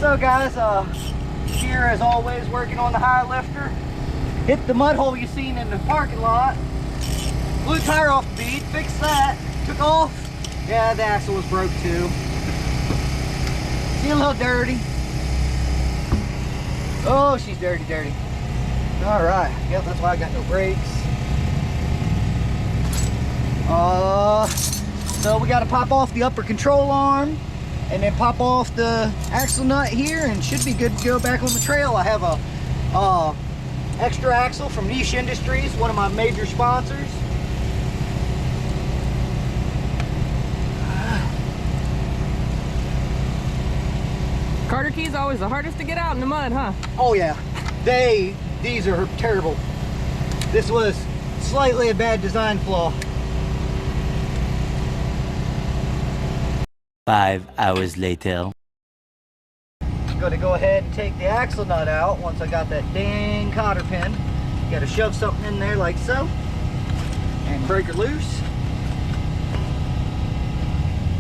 So guys, here as always working on the high lifter. Hit the mud hole you seen in the parking lot. Blew the tire off the bead, fixed that, took off. Yeah, the axle was broke too. See, a little dirty. Oh, she's dirty. All right, yep, that's why I got no brakes. So we got to pop off the upper control arm and then pop off the axle nut here, and should be good to go back on the trail. I have a extra axle from Niche Industries, one of my major sponsors. Carter key's always the hardest to get out in the mud, huh? Oh yeah, these are terrible. This was slightly a bad design flaw. 5 hours later. I'm gonna go ahead and take the axle nut out once I got that dang cotter pin. You gotta shove something in there like so, and break her loose.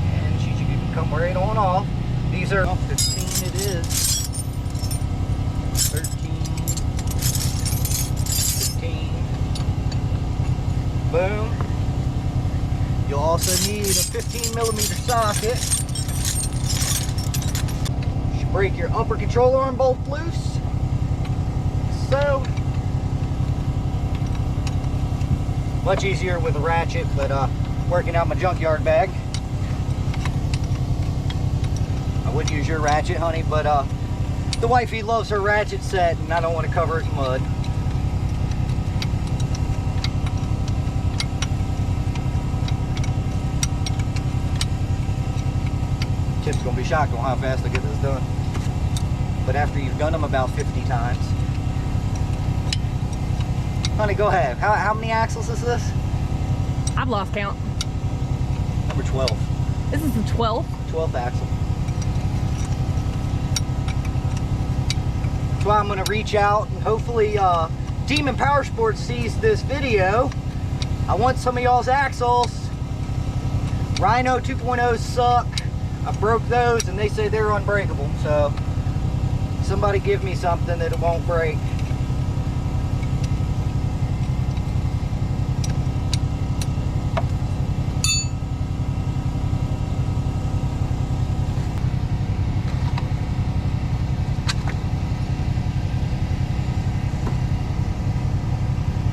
And she can come right on off. These are 15 it is. 13, 15. Boom. You'll also need a 15mm socket. You should break your upper control arm bolt loose. So. Much easier with a ratchet, but working out my junkyard bag. I would use your ratchet, honey, but the wifey loves her ratchet set and I don't want to cover it in mud. Tip's gonna be shocked on how fast I get this done. But after you've done them about 50 times. Honey, go ahead. How many axles is this? I've lost count. Number 12. This is the 12th. 12th axle. That's why I'm gonna reach out and hopefully Demon Power Sports sees this video. I want some of y'all's axles. Rhino 2.0s suck. I broke those and they say they're unbreakable, so somebody give me something that it won't break.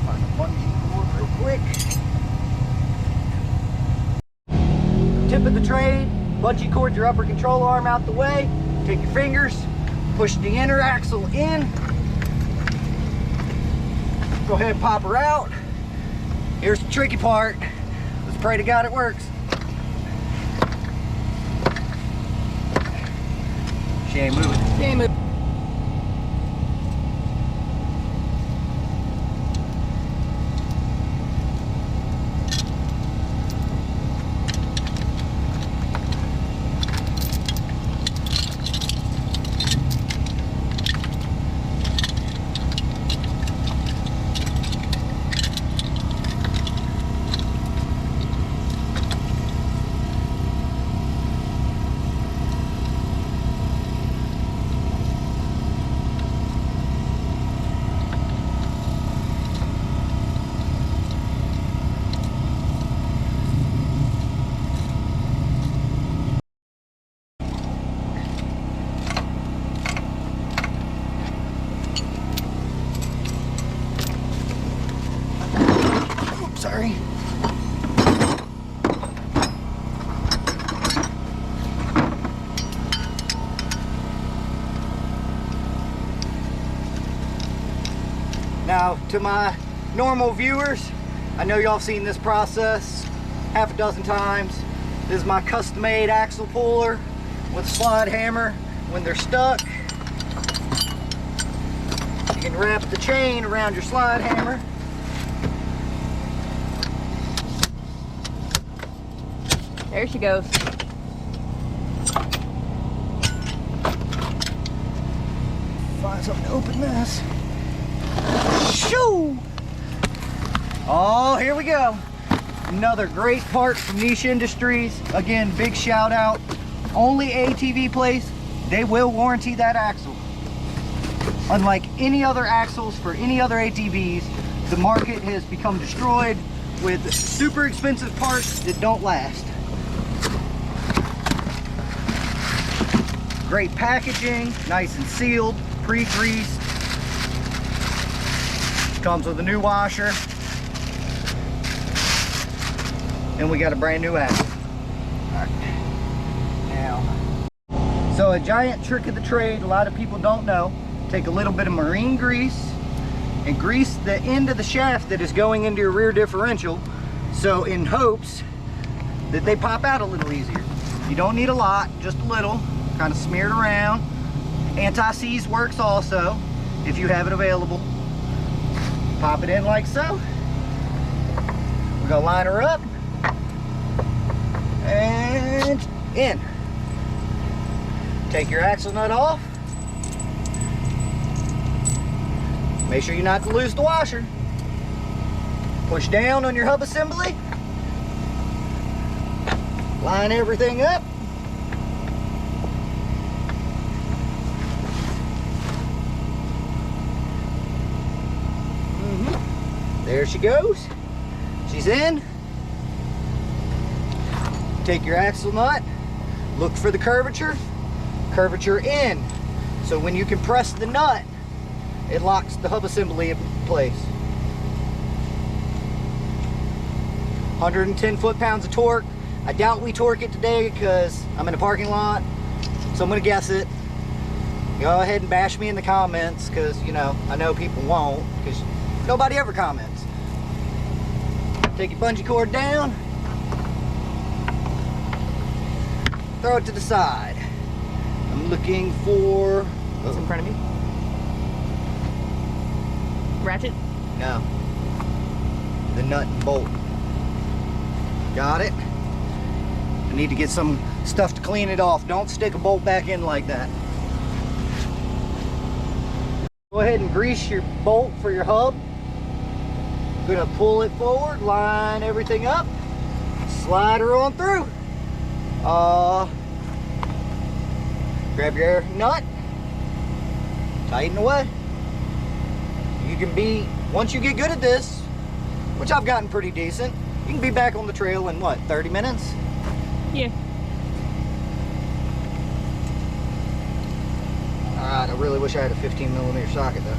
Find a bungee cord real quick. Tip of the trade. Bungee cord your upper control arm out the way. Take your fingers, push the inner axle in. Go ahead and pop her out. Here's the tricky part. Let's pray to God it works. She ain't moving. She ain't moving. Sorry. Now, to my normal viewers, I know y'all seen this process half a dozen times. This is my custom-made axle puller with a slide hammer. When they're stuck, you can wrap the chain around your slide hammer. There she goes. Find something to open this. Shoo! Oh, here we go. Another great part from Niche Industries. Again, big shout out. Only ATV place they will warranty that axle. Unlike any other axles for any other ATVs, the market has become destroyed with super expensive parts that don't last. Great packaging, nice and sealed, pre-greased. Comes with a new washer. And we got a brand new axle. All right. Now, so a giant trick of the trade, a lot of people don't know, take a little bit of marine grease and grease the end of the shaft that is going into your rear differential, so in hopes that they pop out a little easier. You don't need a lot, just a little, kind of smear it around. Anti-seize works also, if you have it available. Pop it in like so. We're gonna line her up. And in. Take your axle nut off. Make sure you not to lose the washer. Push down on your hub assembly. Line everything up. There she goes. She's in. Take your axle nut, look for the curvature, curvature in. So when you compress the nut, it locks the hub assembly in place. 110 foot-pounds of torque. I doubt we torque it today because I'm in a parking lot, so I'm gonna guess it. Go ahead and bash me in the comments because, you know, I know people won't because nobody ever comments. Take your bungee cord down. Throw it to the side. I'm looking for... What's in front of me? Ratchet? No. The nut and bolt. Got it? I need to get some stuff to clean it off. Don't stick a bolt back in like that. Go ahead and grease your bolt for your hub. Gonna pull it forward, line everything up, slide her on through. Grab your nut, tighten away. You can be, once you get good at this, which I've gotten pretty decent, you can be back on the trail in what, 30 minutes? Yeah. Alright, I really wish I had a 15mm socket though.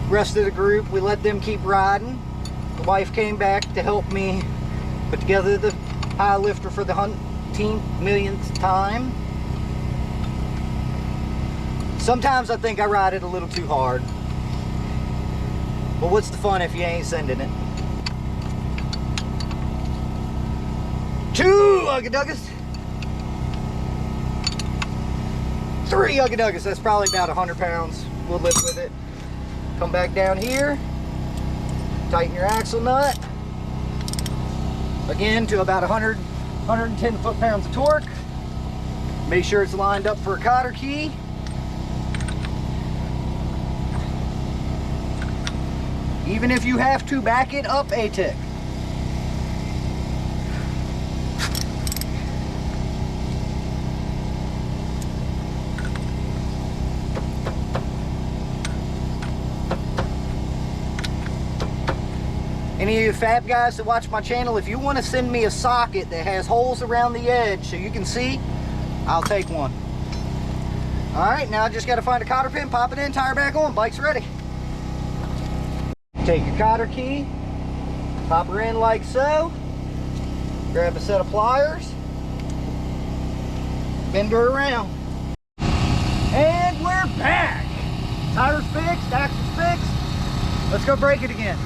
Rest of the group, we let them keep riding. The wife came back to help me put together the high lifter for the 100 millionth time. Sometimes I think I ride it a little too hard. But what's the fun if you ain't sending it? 2 Ugga-Duggas. 3 Ugga-Duggas, that's probably about 100 pounds. We'll live with it. Come back down here, tighten your axle nut, again to about 110 foot-pounds of torque. Make sure it's lined up for a cotter key. Even if you have to back it up a tick. Any of you fab guys that watch my channel, if you want to send me a socket that has holes around the edge so you can see, I'll take one. Alright, now I just got to find a cotter pin, pop it in, tire back on, bike's ready. Take your cotter key, pop her in like so, grab a set of pliers, bend her around. And we're back! Tire's fixed, axle's fixed. Let's go break it again.